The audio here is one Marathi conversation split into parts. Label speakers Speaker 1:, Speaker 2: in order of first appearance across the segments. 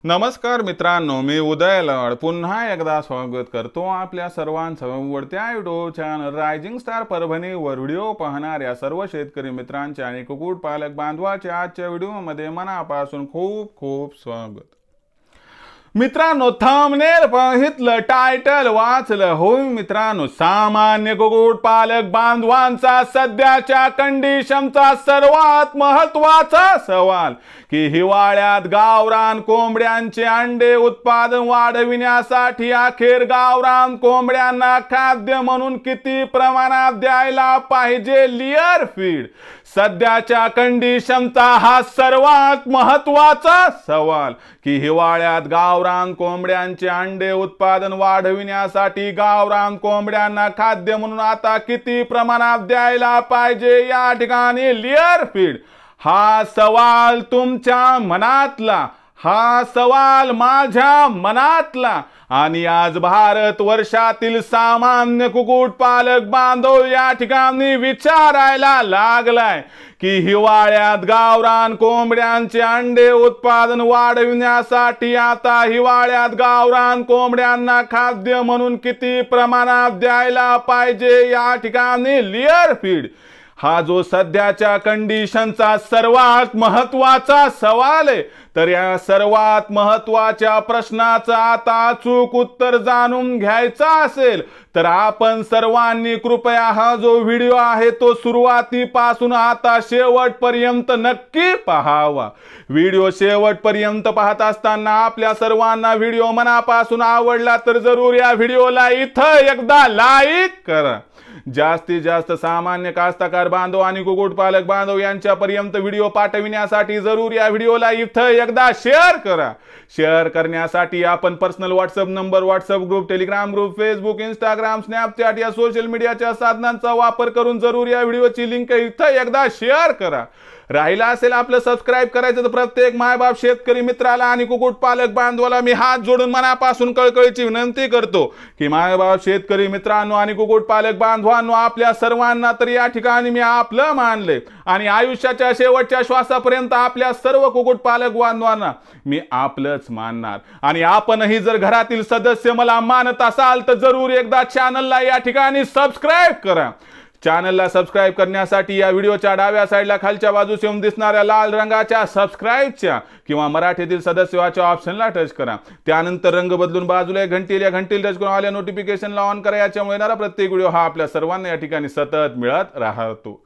Speaker 1: नमस्कार मित्रांनो, मी उदय लड पुन्हा एकदा स्वागत करतो आपल्या सर्वांचं वरत्या युट्यूब चॅनल रायझिंग स्टार परभणीवर व्हिडिओ पाहणाऱ्या सर्व शेतकरी मित्रांचे आणि कुक्कुटपालक बांधवाचे आजच्या व्हिडिओमध्ये मनापासून खूप खूप स्वागत। मित्रांनो, थंबनेल पाहितलं, टायटल वाचलं होय मित्रांनो, सामान्य कुक्कुटपालक बांधवांचा सध्याच्या कंडिशनचा सर्वात महत्त्वाचा सवाल की हिवाळ्यात गावरान कोंबड्यांचे अंडे उत्पादन वाढविण्यासाठी अखेर गावरान कोंबड्यांना खाद्य म्हणून किती प्रमाणात द्यायला पाहिजे लेयर फीड। सध्याच्या कंडिशनचा हा सर्वात महत्त्वाचा सवाल की हिवाळ्यात गावरान कोंबड्यांचे अंडे उत्पादन वाढविण्यासाठी गावरान कोंबड्यांना खाद्य म्हणून आता किती प्रमाणात द्यायला पाहिजे या ठिकाणी लेयर फीड। हा सवाल तुमच्या मनातला, हा सवाल माझ्या मनातला आणि आज भारत वर्षातील सामान्य कुक्कुटपालक बांधव या ठिकाणी विचारायला लागलाय की हिवाळ्यात गावरान कोंबड्यांचे अंडे उत्पादन वाढविण्यासाठी आता हिवाळ्यात गावरान कोंबड्यांना खाद्य म्हणून किती प्रमाणात द्यायला पाहिजे या ठिकाणी लेयर फीड। हा जो सध्याच्या कंडिशनचा सर्वात महत्त्वाचा सवाल आहे, तर या सर्वात महत्त्वाच्या प्रश्नाचं आता अचूक उत्तर जाणून घ्यायचं असेल तर आपण सर्वांनी कृपया हा जो व्हिडिओ आहे तो सुरुवातीपासून आता शेवटपर्यंत नक्की पाहावा। व्हिडिओ शेवटपर्यंत पाहत असताना आपल्या सर्वांना व्हिडिओ मनापासून आवडला तर जरूर या व्हिडिओला इथं एकदा लाईक करा। जास्तीत जास्त सामान्य कास्तकार बांधव आणि कुक्कुटपालक बांधव यांच्यापर्यंत व्हिडिओ पाठविण्यासाठी जरूर या व्हिडिओला इथं एकदा शेअर करा। शेअर करण्यासाठी आपण personal WhatsApp number, WhatsApp group, Telegram group, Facebook, Instagram, Snapchat या सोशल मीडियाच्या साधनांचा वापर करून जरूर या व्हिडिओची लिंक इथं एकदा शेअर करा। राहिला असेल आपलं सबस्क्राइब करायचं तर प्रत्येक मायबाप शेतकरी मित्राला आणि कुक्कुटपालक बांधवाला मी हात जोडून मनापासून कळकळीची विनंती करतो की मायबाप शेतकरी मित्रांनो आणि कुक्कुटपालक बांधवांनो, आपल्या सर्वांना तर या ठिकाणी मी आपलं मानले आणि आयुष्याच्या शेवटच्या श्वासापर्यंत आपल्या सर्व कुक्कुटपालक बांधवांना मी आपलंच मानणार। आणि आपणही जर घरातील सदस्य मला मानत असाल तर जरूर एकदा चॅनलला या ठिकाणी सबस्क्राइब करा। चॅनलला सबस्क्राइब करण्यासाठी या व्हिडिओच्या डाव्या साईडला खालच्या बाजूस येऊन दिसणाऱ्या लाल रंगाच्या सबस्क्राइबच्या किंवा मराठीतील सदस्याच्या ऑप्शनला टच करा। त्यानंतर रंग बदलून बाजूला घंटीला टच करून आल्या नोटिफिकेशनला ऑन करा। याच्यामुळे येणारा प्रत्येक व्हिडिओ हा आपल्या सर्वांना या ठिकाणी सतत मिळत राहतो।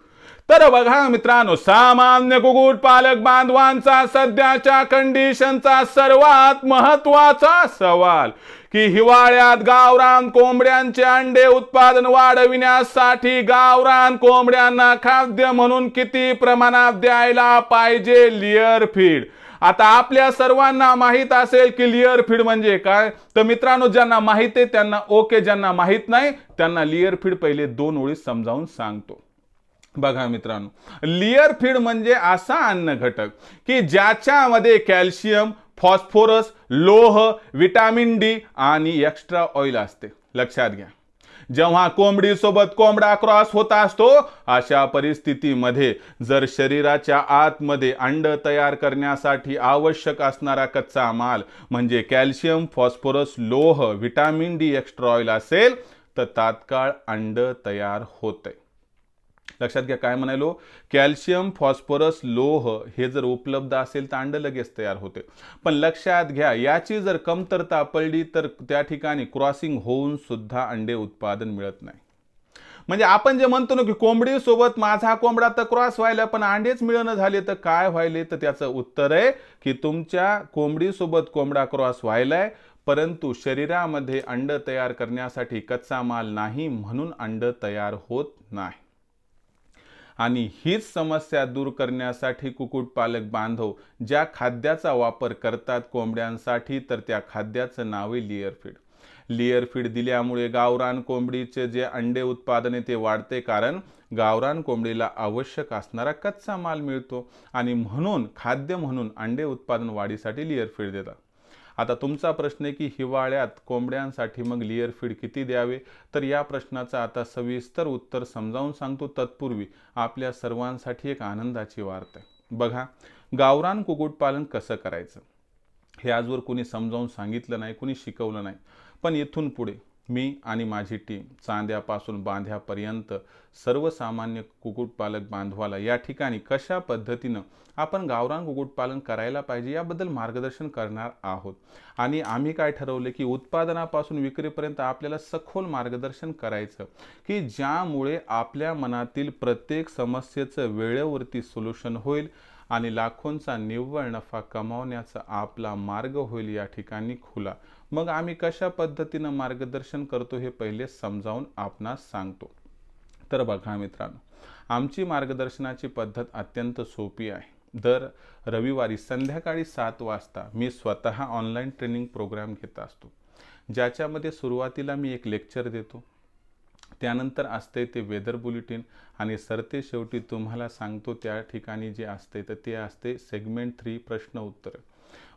Speaker 1: तर बघा मित्रांनो, सामान्य कुक्कुटपालक बांधवांचा सध्याच्या कंडिशनचा सर्वात महत्त्वाचा सवाल की हिवाळ्यात गावरान कोंबड्यांचे अंडे उत्पादन वाढविण्यासाठी गावरान कोंबड्यांना खाद्य म्हणून किती प्रमाणात द्यायला पाहिजे लेयर फीड। आता आपल्या सर्वांना माहित असेल की लेयर फीड म्हणजे काय, तर मित्रांनो ज्यांना माहित आहे त्यांना ओके, ज्यांना माहित नाही त्यांना लेयर फीड पहिले 2 ओळीत समजावून सांगतो। बघा मित्रांनो, लेयर फीड म्हणजे असा अन्न घटक की ज्याच्यामध्ये कॅल्शियम, फॉस्फोरस, लोह, विटामिन डी आणि एक्स्ट्रा ऑइल असते। लक्षात घ्या, जेव्हा कोंबडी सोबत कोंबडा क्रॉस होत असतो अशा परिस्थितीमध्ये जर शरीराच्या आतमध्ये अंड तयार करण्यासाठी आवश्यक असणारा कच्चा माल म्हणजे कॅल्शियम, फॉस्फोरस, लोह, विटामिन डी, एक्स्ट्रा ऑइल असेल तर तात्काळ अंड तयार होते। लक्षात घ्या काय म्हणालो, कॅल्शियम, फॉस्फरस, लोह हे जर उपलब्ध असेल तर अंड लगेच तयार होते। पण लक्षात घ्या याची जर कमतरता पडली तर त्या ठिकाणी क्रॉसिंग होऊन सुद्धा अंडे उत्पादन मिळत नाही। म्हणजे आपण जे म्हणतो ना की कोंबडी सोबत माझा कोंबडा तर क्रॉस व्हायला पण अंडेच मिळणं झाले तर काय व्हायले, तर त्याचं उत्तर आहे की तुमच्या कोंबडी सोबत कोंबडा क्रॉस व्हायलाय परंतु शरीरामध्ये अंड तयार करण्यासाठी कच्चा माल नाही म्हणून अंड तयार होत नाही। आणि हीच समस्या दूर करण्यासाठी कुक्कुटपालक बांधव ज्या खाद्याचा वापर करतात कोंबड्यांसाठी तर त्या खाद्याचं नाव आहे लेयर फीड। लेयर फीड दिल्यामुळे गावरान कोंबडीचे जे अंडे उत्पादन आहे ते वाढते, कारण गावरान कोंबडीला आवश्यक असणारा कच्चा माल मिळतो आणि म्हणून खाद्य म्हणून अंडे उत्पादन वाढीसाठी लेयर फीड देतात। आता तुमचा प्रश्न आहे की हिवाळ्यात कोंबड्यांसाठी मग लेयर फीड किती द्यावे, तर या प्रश्नाचं आता सविस्तर उत्तर समजावून सांगतो। तत्पूर्वी आपल्या सर्वांसाठी एक आनंदाची वार्ता आहे। बघा, गावरान कुक्कुटपालन कसं करायचं हे आजवर कुणी समजावून सांगितलं नाही, कुणी शिकवलं नाही. पण इथून पुढे मी आणि माझी टीम चांद्यापासून बांध्यापर्यंत सर्वसामान्य कुक्कुटपालक बांधवाला या ठिकाणी कशा पद्धतीनं आपण गावरान कुक्कुटपालन करायला पाहिजे याबद्दल मार्गदर्शन करणार आहोत. आणि आम्ही काय ठरवले की उत्पादनापासून विक्रीपर्यंत आपल्याला सखोल मार्गदर्शन करायचं, की ज्यामुळे आपल्या मनातील प्रत्येक समस्येचं वेळेवरती सोल्युशन होईल आणि लाखोंचा निव्वळ नफा कमावण्याचा आपला मार्ग होईल या ठिकाणी खुला. मग आम्ही कशा पद्धतीनं मार्गदर्शन करतो हे पहिले समजावून आपणास सांगतो. तर बघा मित्रांनो, आमची मार्गदर्शनाची पद्धत अत्यंत सोपी आहे. दर रविवारी संध्याकाळी 7 वाजता मी स्वतः ऑनलाईन ट्रेनिंग प्रोग्राम घेत असतो, ज्याच्यामध्ये सुरुवातीला मी एक लेक्चर देतो, त्यानंतर असते ते वेदर बुलेटिन आणि सरते शेवटी तुम्हाला सांगतो त्या ठिकाणी जे असते तर ते असते सेगमेंट 3 प्रश्न उत्तर.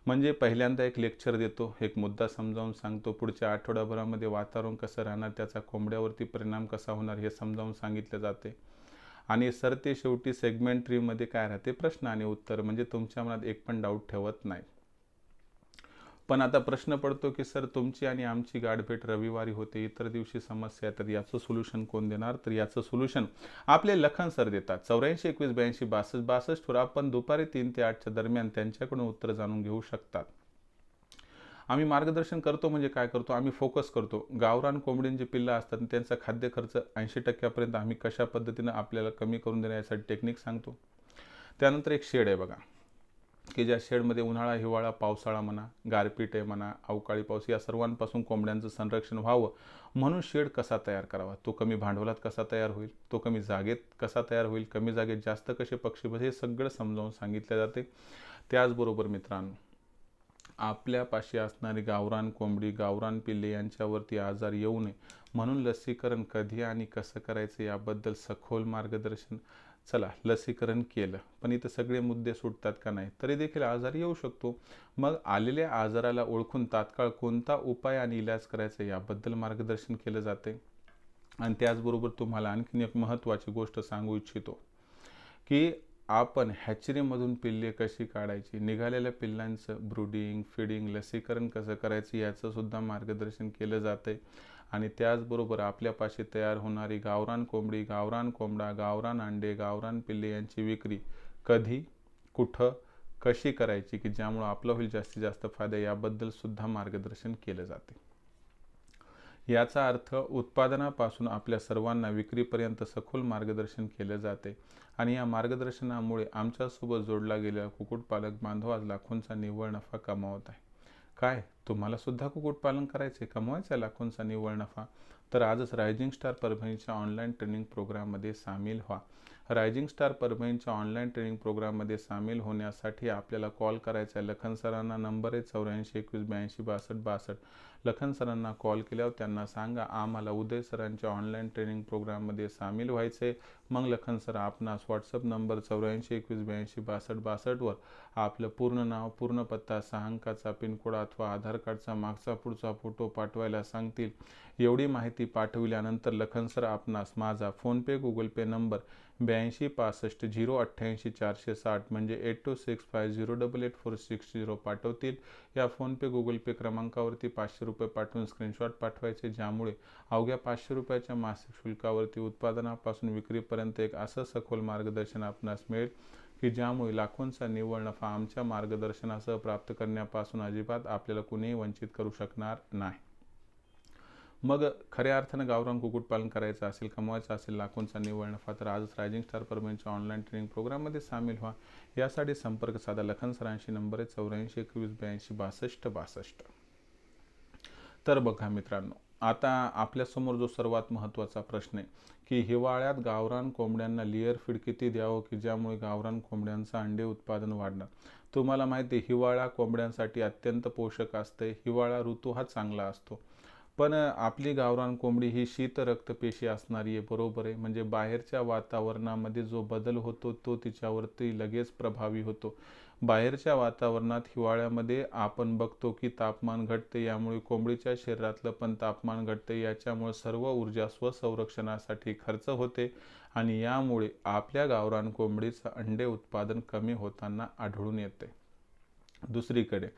Speaker 1: म्हणजे पहिल्यांदा एक लेक्चर देतो, एक मुद्दा समजावून सांगतो, पुढच्या आठवड्याभरामध्ये वातावरण कसं राहणार, त्याचा कोंबड्यावरती परिणाम कसा होणार हे समजावून सांगितले जाते. आणि सरते शेवटी सेगमेंट 3 मध्ये काय राहते, प्रश्न आणि उत्तर. म्हणजे तुमच्या मनात एक पण डाऊट ठेवत नाही. पण आता प्रश्न पडतो की सर तुमची आणि आमची गाठभेट रविवारी होते, इतर दिवशी समस्या आहे, तर याचं सोल्युशन कोण देणार? तर याचं सोल्युशन आपले लखन सर देतात. 84 21 82 62 62 वर आपण दुपारी 3 ते 8च्या दरम्यान त्यांच्याकडून उत्तर जाणून घेऊ शकतात. आम्ही मार्गदर्शन करतो म्हणजे काय करतो, आम्ही फोकस करतो. गावरान कोंबडींची पिल्लं असतात त्यांचा खाद्य खर्च 80% आम्ही कशा पद्धतीनं आपल्याला कमी करून देण्यासाठी टेक्निक सांगतो. त्यानंतर एक शेड आहे बघा, की ज्या शेडमध्ये उन्हाळा हिवाळा पावसाळा म्हणा, गारपीट आहे म्हणा, अवकाळी पाऊस या सर्वांपासून कोंबड्यांचं संरक्षण व्हावं म्हणून शेड कसा तयार करावा, तो कमी भांडवलात कसा तयार होईल, तो कमी जागेत कसा तयार होईल, कमी जागेत जास्त कसे पक्षी बस, हे सगळं समजावून सांगितले जाते. त्याचबरोबर मित्रांनो, आपल्यापाशी असणारी गावरान कोंबडी गावरान पिल्ले यांच्यावरती आजार येऊ नये म्हणून लसीकरण कधी आणि कसं करायचं याबद्दल सखोल मार्गदर्शन. चला लसीकरण केलं, पण इथं सगळे मुद्दे सुटतात का? नाही, तरी देखील आजार येऊ शकतो. मग आलेल्या आजाराला ओळखून तात्काळ कोणता उपाय आणि इलाज करायचा याबद्दल मार्गदर्शन केलं जाते. आणि त्याचबरोबर तुम्हाला आणखीन एक महत्त्वाची गोष्ट सांगू इच्छितो, की आपण हॅचरीमधून पिल्ले कशी काढायची, निघालेल्या पिल्लांचं ब्रूडिंग फीडिंग लसीकरण कसं करायचं याचं सुद्धा मार्गदर्शन केलं जाते. आणि त्याचबरोबर आपल्यापाशी तयार होणारी गावरान कोंबडी गावरान कोंबडा गावरान अंडे गावरान पिल्ले यांची विक्री कधी कुठं कशी करायची, की ज्यामुळे आपला होईल जास्तीत जास्त फायदा याबद्दल सुद्धा मार्गदर्शन केले जाते. याचा अर्थ उत्पादनापासून आपल्या सर्वांना विक्रीपर्यंत सखोल मार्गदर्शन केले जाते. आणि या मार्गदर्शनामुळे आमच्यासोबत जोडला गेलेला कुक्कुटपालक बांधव आज लाखोंचा निव्वळ नफा कमावत आहे. काय तुम्हाला सुद्धा कुक्कुटपालन करायचे, कमवायचा लाखोंचा निव्वळ नफा? तर आजच रायझिंग स्टार परभणीच्या ऑनलाईन ट्रेनिंग प्रोग्राममध्ये सामील व्हा. रायझिंग स्टार परभणीच्या ऑनलाईन ट्रेनिंग प्रोग्राममध्ये सामील होण्यासाठी आपल्याला कॉल करायचा आहे. लखन सरांना नंबर आहे 84 21 82 62 62. लखन सरांना कॉल केल्यावर त्यांना सांगा आम्हाला उदय सरांच्या ऑनलाईन ट्रेनिंग प्रोग्राममध्ये सामील व्हायचे. मग लखन सर आपणास व्हॉट्सअप नंबर 84 21 82 62 62 वर आपलं पूर्ण नाव पूर्ण पत्ता 6 अंकाचा पिनकोड अथवा आधार कार्डचा मागचा पुढचा फोटो पाठवायला सांगतील. एवढी माहिती पाठविल्यानंतर लखन सर आपणास माझा फोनपे गुगल पे नंबर 82 65 088 460 म्हणजे 8265088460 पाठवतील. या फोनपे गुगल पे क्रमांकावरती 500 रुपये पाठवून स्क्रीनशॉट पाठवायचे, ज्यामुळे अवघ्या 500 रुपयाच्या मासिक शुल्कावरती उत्पादनापासून विक्रीपर्यंत एक असं सखोल मार्गदर्शन आपणास मिळेल, की ज्यामुळे लाखोंचा निव्वळ नफा आमच्या मार्गदर्शनासह प्राप्त करण्यापासून अजिबात आपल्याला कुणीही वंचित करू शकणार नाही. मग खऱ्या अर्थानं गावरान कुक्कुटपालन करायचं असेल, कमवायचं असेल लाखोंचा निव्वळ नफा, तर आजच रायझिंग स्टार परभणीच्या ऑनलाईन ट्रेनिंग प्रोग्राममध्ये सामील व्हा. यासाठी संपर्क साधा. लखन सरांशी नंबर आहे 84 21 82 62 62. तर बघा मित्रांनो, आता आपल्यासमोर जो सर्वात महत्त्वाचा प्रश्न आहे, की हिवाळ्यात गावरान कोंबड्यांना लेयर फीड किती द्यावं, की ज्यामुळे गावरान कोंबड्यांचं अंडे उत्पादन वाढणार. तुम्हाला माहिती आहे हिवाळा कोंबड्यांसाठी अत्यंत पोषक असते. हिवाळा ऋतू हा चांगला असतो. पण आपली गावरान कोंबडी ही शीत रक्तपेशी असणारी आहे, बरोबर आहे. म्हणजे बाहेरच्या वातावरणामध्ये जो बदल होतो तो तिच्यावरती लगेच प्रभावी होतो. बाहेरच्या वातावरणात हिवाळ्यामध्ये आपण बघतो की तापमान घटते, यामुळे कोंबडीच्या शरीरातलं पण तापमान घटते. याच्यामुळे सर्व ऊर्जा स्वसंरक्षणासाठी खर्च होते आणि यामुळे आपल्या गावरान कोंबडीचं अंडे उत्पादन कमी होताना आढळून येते. दुसरीकडे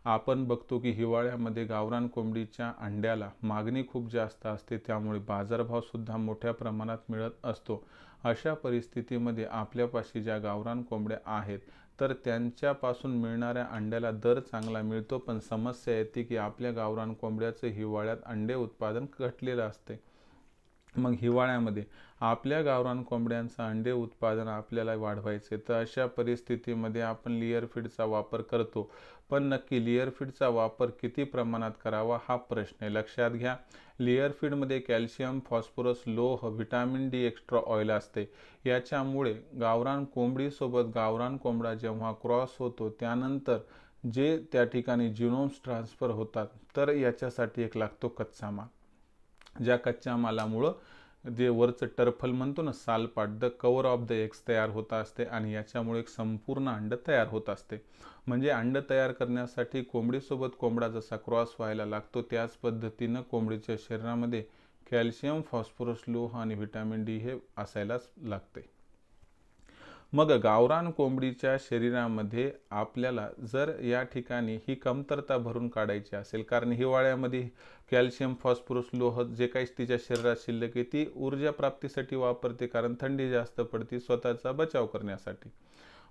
Speaker 1: आपण बघतो की हिवाळ्यामध्ये गावरान कोंबडीच्या अंड्याला मागणी खूप जास्त असते, त्यामुळे बाजारभाव सुद्धा मोठ्या प्रमाणात मिळत असतो। अशा परिस्थितीमध्ये आपल्यापाशी ज्या गावरान कोंबड्या आहेत तर त्यांच्यापासून मिळणाऱ्या अंड्याला दर चांगला मिळतो, पण समस्या येते की आपल्या गावरान कोंबड्याचं हिवाळ्यात अंडे उत्पादन घटलेलं असते। मग हिवाळ्यामध्ये आपल्या गावरान कोंबड्यांचं अंडे उत्पादन आपल्याला वाढवायचे, तर अशा परिस्थितीमध्ये आपण लेयर फीडचा वापर करतो, पण नक्की लेयर फीडचा वापर किती प्रमाणात करावा हा प्रश्न आहे। लक्षात घ्या, लेयर फीडमध्ये कॅल्शियम, फॉस्फरस, लोह, व्हिटॅमिन डी, एक्स्ट्रा ऑइल असते। याच्यामुळे गावरान कोंबडीसोबत गावरान कोंबडा जेव्हा क्रॉस होतो त्यानंतर जे त्या ठिकाणी जिनोम्स ट्रान्सफर होतात, तर याच्यासाठी एक लागतो कच्चा माल। ज्या कच्च्या मालामुळं जे वरचं टर्फल म्हणतो ना, सालपाट, the cover of the eggs तयार होत असते आणि याच्यामुळे एक संपूर्ण अंड तयार होत असते। म्हणजे अंड तयार करण्यासाठी कोंबडीसोबत कोंबडा जसा क्रॉस व्हायला लागतो त्याच पद्धतीनं कोंबडीच्या शरीरामध्ये कॅल्शियम, फॉस्फरस, लोह आणि व्हिटॅमिन डी हे असायलाच लागते। मग गावरान कोंबडीच्या शरीरामध्ये आपल्याला जर या ठिकाणी ही कमतरता भरून काढायची असेल, कारण हिवाळ्यामध्ये कॅल्शियम, फॉस्फरस, लोह जे काही तिच्या शरीरात शिल्लक आहे ती ऊर्जा प्राप्तीसाठी वापरते, कारण थंडी जास्त पडते, स्वतःचा बचाव करण्यासाठी।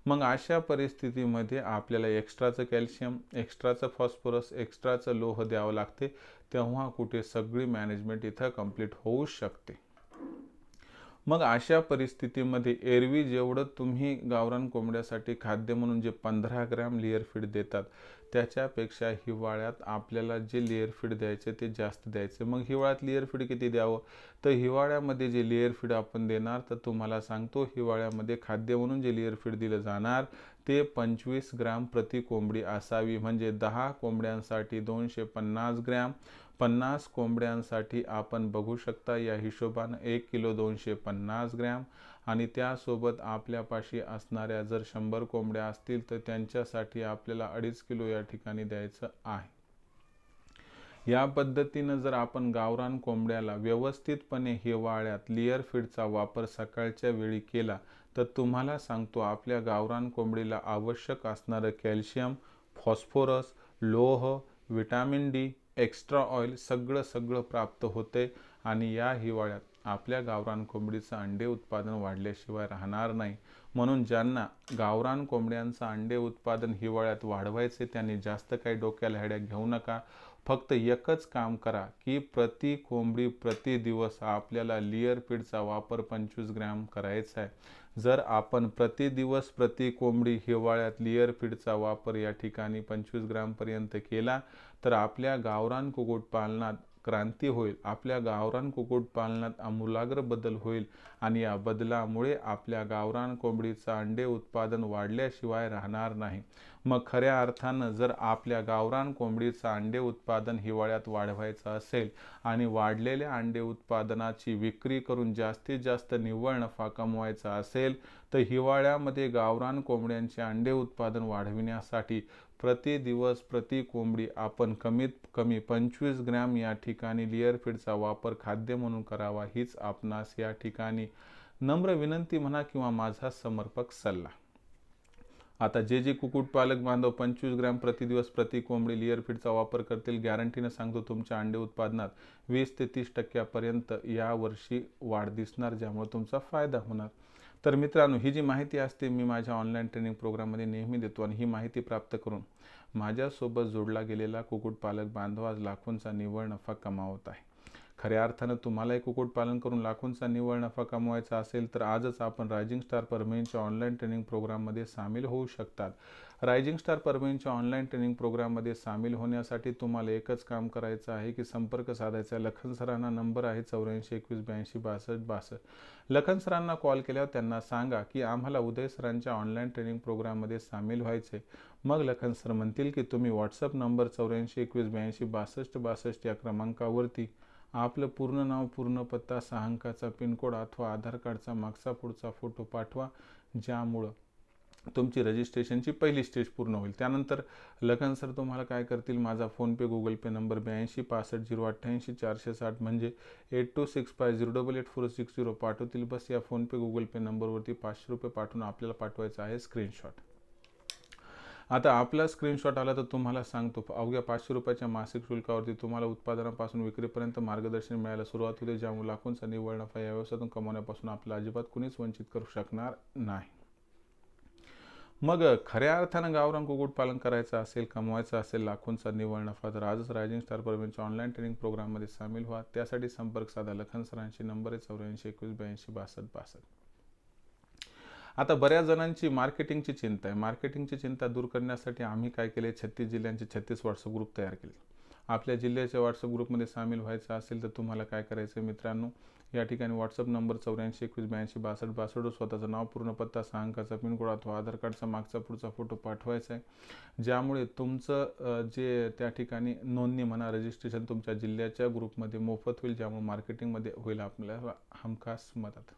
Speaker 1: मग अशा परिस्थितीमध्ये आपल्याला एक्स्ट्राचं कॅल्शियम, एक्स्ट्राचं फॉस्फरस, एक्स्ट्राचं लोह द्यावं लागते, तेव्हा कुठे सगळी मॅनेजमेंट इथं कंप्लीट होऊ शकते। मग अशा परिस्थितीमध्ये एरवी जेवढं तुम्ही गावरान कोंबड्यासाठी खाद्य म्हणून जे 15 ग्रॅम लेयर फीड देतात त्याच्यापेक्षा हिवाळ्यात आपल्याला जे लेयर फीड द्यायचे ते जास्त द्यायचे। मग हिवाळ्यात लेयर फीड किती द्यावं, तर हिवाळ्यामध्ये जे लेयर फीड आपण देणार, तर तुम्हाला सांगतो हिवाळ्यामध्ये खाद्य म्हणून जे लेयर फीड दिलं जाणार ते 25 ग्रॅम प्रति कोंबडी असावी। म्हणजे 10 कोंबड्यांसाठी 250 ग्रॅम, 50 कोंबड्यांसाठी आपण बघू शकता या हिशोबानं 1 किलो 250 ग्रॅम, आणि त्यासोबत आपल्यापाशी असणाऱ्या जर 100 कोंबड्या असतील तर त्यांच्यासाठी आपल्याला 2.5 किलो या ठिकाणी द्यायचं आहे। या पद्धतीनं जर आपण गावरान कोंबड्याला व्यवस्थितपणे हिवाळ्यात लेयर फीडचा वापर सकाळच्या वेळी केला तर तुम्हाला सांगतो आपल्या गावरान कोंबडीला आवश्यक असणारं कॅल्शियम, फॉस्फरस, लोह, व्हिटॅमिन डी, एक्स्ट्रा ऑइल सगळं प्राप्त होते, आणि या हिवाळ्यात आपल्या गावरान कोंबडीचं अंडे उत्पादन वाढल्याशिवाय राहणार नाही। म्हणून ज्यांना गावरान कोंबड्यांचं अंडे उत्पादन हिवाळ्यात वाढवायचे त्यांनी जास्त काही डोक्याला हेड्या घेऊ नका। फक्त एकच काम करा की प्रति कोंबडी प्रति दिवस आपल्याला लेयर फीडचा वापर 25 ग्रॅम करायचा आहे। जर आपण प्रति दिवस प्रति कोंबडी हिवाळ्यात लेयर फीडचा वापर या ठिकाणी 25 ग्रॅम पर्यंत केला तर आपल्या गावरान कुक्कुटपालनात क्रांती होईल, आपल्या गावरान कुक्कुटपालनात आमूलाग्र बदल होईल, आणि या बदलामुळे आपल्या गावरान कोंबडीचं अंडे उत्पादन वाढल्याशिवाय राहणार नाही। मग खऱ्या अर्थानं जर आपल्या गावरान कोंबडीचं अंडे उत्पादन हिवाळ्यात वाढवायचं असेल आणि वाढलेल्या अंडे उत्पादनाची विक्री करून जास्तीत जास्त निव्वळ नफा कमवायचा असेल तर हिवाळ्यामध्ये गावरान कोंबड्यांचे अंडे उत्पादन वाढविण्यासाठी प्रति दिवस प्रति कोंबडी आपण कमीत कमी 25 ग्रॅम या ठिकाणी लेयर फीडचा वापर खाद्य म्हणून करावा, हीच आपणास या ठिकाणी नम्र विनंती म्हणा किंवा माझा समर्पक सल्ला। आता जे कुक्कुटपालक बांधव 25 ग्रॅम प्रति दिवस प्रति कोंबडी लेयर फीडचा वापर करतील, गॅरंटीने सांगतो तुमच्या अंडे उत्पादनात 20 ते 30% या वर्षी वाढ दिसणार, ज्यामुळे तुमचा फायदा होणार। तर मित्रांनो, ही जी माहिती असते मी माझ्या ऑनलाईन ट्रेनिंग प्रोग्राममध्ये नेहमी देतो, आणि ही माहिती प्राप्त करून माझ्यासोबत जोडला गेलेला कुक्कुटपालक बांधव आज लाखोंचा निव्वळ नफा कमावत आहे। खऱ्या अर्थानं तुम्हालाही कुक्कुटपालन करून लाखोंचा निव्वळ नफा कमवायचा असेल तर आजच आपण रायझिंग स्टार परभणीच्या ऑनलाईन ट्रेनिंग प्रोग्राममध्ये सामील होऊ शकतात। रायझिंग स्टार परभणीच्या ऑनलाईन ट्रेनिंग प्रोग्राममध्ये सामील होण्यासाठी तुम्हाला एकच काम करायचं आहे की संपर्क साधायचा। लखन सरांना नंबर आहे 84 21 82 62 62। लखन सरांना कॉल केल्यावर त्यांना सांगा की आम्हाला उदय सरांच्या ऑनलाईन ट्रेनिंग प्रोग्राममध्ये सामील व्हायचे। मग लखन सर म्हणतील की तुम्ही व्हॉट्सअप नंबर 84 21 82 62 62 या क्रमांकावरती आपलं पूर्ण नाव, पूर्ण पत्ता, 6 अंकाचा पिनकोड अथवा आधार कार्डचा मागचा पुढचा फोटो पाठवा, ज्यामुळं तुमची रजिस्ट्रेशनची पहिली स्टेज पूर्ण होईल। त्यानंतर लखन सर तुम्हाला काय करतील, माझा फोनपे गुगल पे नंबर 82 65 088 460 म्हणजे 8265088460 पाठवतील। बस या फोनपे गुगल पे नंबरवरती 500 रुपये पाठवून आपल्याला पाठवायचं आहे स्क्रीनशॉट। आता आपला स्क्रीनशॉट आला तर तुम्हाला सांगतो, अवघ्या 500 रुपयाच्या मासिक शुल्कावरती तुम्हाला उत्पादनापासून विक्रीपर्यंत मार्गदर्शन मिळायला सुरुवात होते, ज्यामुळे लाखोंचा निव्वळ नफा या व्यवसायातून कमवण्यापासून आपल्याला अजिबात कुणीच वंचित करू शकणार नाही. मग खऱ्या अर्थानं गावरान कुक्कुटपालन करायचं असेल, कमवायचं असेल लाखोंचा निव्वळ नफा, तर आजच रायझिंग स्टार परभणीच्या ऑनलाईन ट्रेनिंग प्रोग्राममध्ये सामील व्हा. त्यासाठी संपर्क साधा. लखन सरांशी. नंबर आहे 84 21 82 62 62. आता बऱ्याच जणांची मार्केटिंगची चिंता आहे. मार्केटिंगची चिंता दूर करण्यासाठी आम्ही काय केले, 36 जिल्ह्यांचे 36 व्हॉट्सअप ग्रुप तयार केले. आपल्या जिल्ह्याच्या व्हॉट्सअप ग्रुपमध्ये सामील व्हायचं असेल तर तुम्हाला काय करायचं आहे मित्रांनो, या ठिकाणी व्हॉट्सअप नंबर 84 21 82 62 62, स्वतःचं नाव, पूर्ण पत्ता, 6 अंकाचा पिनकोड अथवा आधार कार्डचा मागचा पुढचा फोटो पाठवायचा आहे, ज्यामुळे तुमचं जे त्या ठिकाणी नोंदणी म्हणा, रजिस्ट्रेशन तुमच्या जिल्ह्याच्या ग्रुपमध्ये मोफत होईल, ज्यामुळे मार्केटिंगमध्ये होईल आपल्याला हमखास मदत.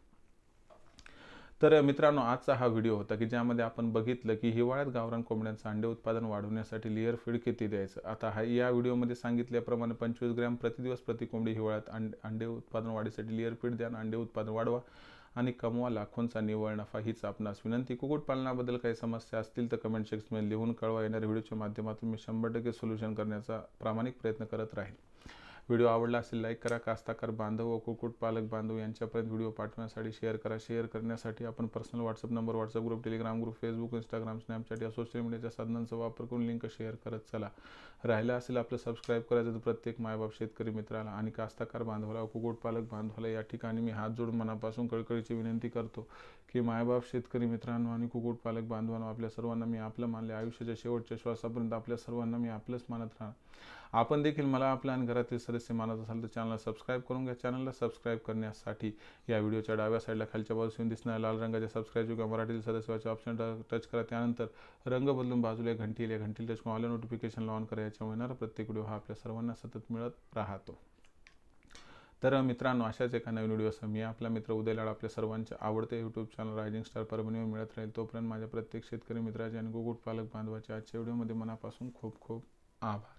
Speaker 1: तर मित्रांनो, आजचा हा व्हिडिओ होता की ज्यामध्ये आपण बघितलं की हिवाळ्यात गावरान कोंबड्यांचं अंडे उत्पादन वाढवण्यासाठी लेयर फीड किती द्यायचं. आता या व्हिडिओमध्ये सांगितल्याप्रमाणे 25 ग्रॅम प्रतिदिवस प्रति कोंबडी हिवाळ्यात अंडे उत्पादन वाढीसाठी लेयर फीड द्या, अंडे उत्पादन वाढवा आणि कमवा लाखोंचा निव्वळ नफा, हीच आपणास विनंती. कुक्कुटपालनाबद्दल काही समस्या असतील तर कमेंट सेक्शनमध्ये लिहून कळवा. येणाऱ्या व्हिडिओच्या माध्यमातून मी 100% सोल्युशन करण्याचा प्रामाणिक प्रयत्न करत राहील. व्हिडिओ आवडला असेल लाईक करा. कास्ताकार बांधव व कुक्कुटपालक बांधव यांच्यापर्यंत व्हिडिओ पाठवण्यासाठी शेअर करा. शेअर करण्यासाठी आपण personal WhatsApp number, WhatsApp group, Telegram group, Facebook, Instagram, Snapchat या सोशल मीडियाच्या साधनांचा वापर करून लिंक शेअर करत चला. राहिलं असेल आपलं सबस्क्राईब करायचं तर प्रत्येक मायबाप शेतकरी मित्राला आणि कास्ताकार बांधवाला, कुक्कुटपालक बांधवाला या ठिकाणी मी हात जोडून मनापासून कळकळीची विनंती करतो की मायबाप शेतकरी मित्रांनो आणि कुक्कुटपालक बांधवांनो, आपल्या सर्वांना मी आपलं मानले. आयुष्याच्या शेवटच्या श्वासापर्यंत आपल्या सर्वांना मी आपलंच मानत राहणार. आपण देखील मला आपल्या आणि घरातील सदस्य मानत असाल तर चॅनलला सबस्क्राईब करून घ्या. चॅनलला सबस्क्राईब करण्यासाठी या व्हिडिओच्या डाव्या साईडला खालच्या बाजूला दिसणाऱ्या लाल रंगाच्या सबस्क्राईब किंवा मराठीतील सदस्याचे ऑप्शन टच करा. त्यानंतर रंग बदलून बाजूला घंटी येईल, घंटीला टच करून ऑल नोटिफिकेशन ऑन करा. याच्यामुळे येणारा प्रत्येक व्हिडिओ हा आपल्या सर्वांना सतत मिळत राहतो. तर मित्रांनो, अशाच एका नवीन व्हिडिओसह मी आपला मित्र उदय लाड आपल्या सर्वांचे आवडते यूट्यूब चॅनल रायझिंग स्टार परभणीवर मिळत राहील. तोपर्यंत माझ्या प्रत्येक शेतकरी मित्राचे आणि कुक्कुटपालक बांधवाचे आजच्या व्हिडिओमध्ये मनापासून खूप खूप आभार.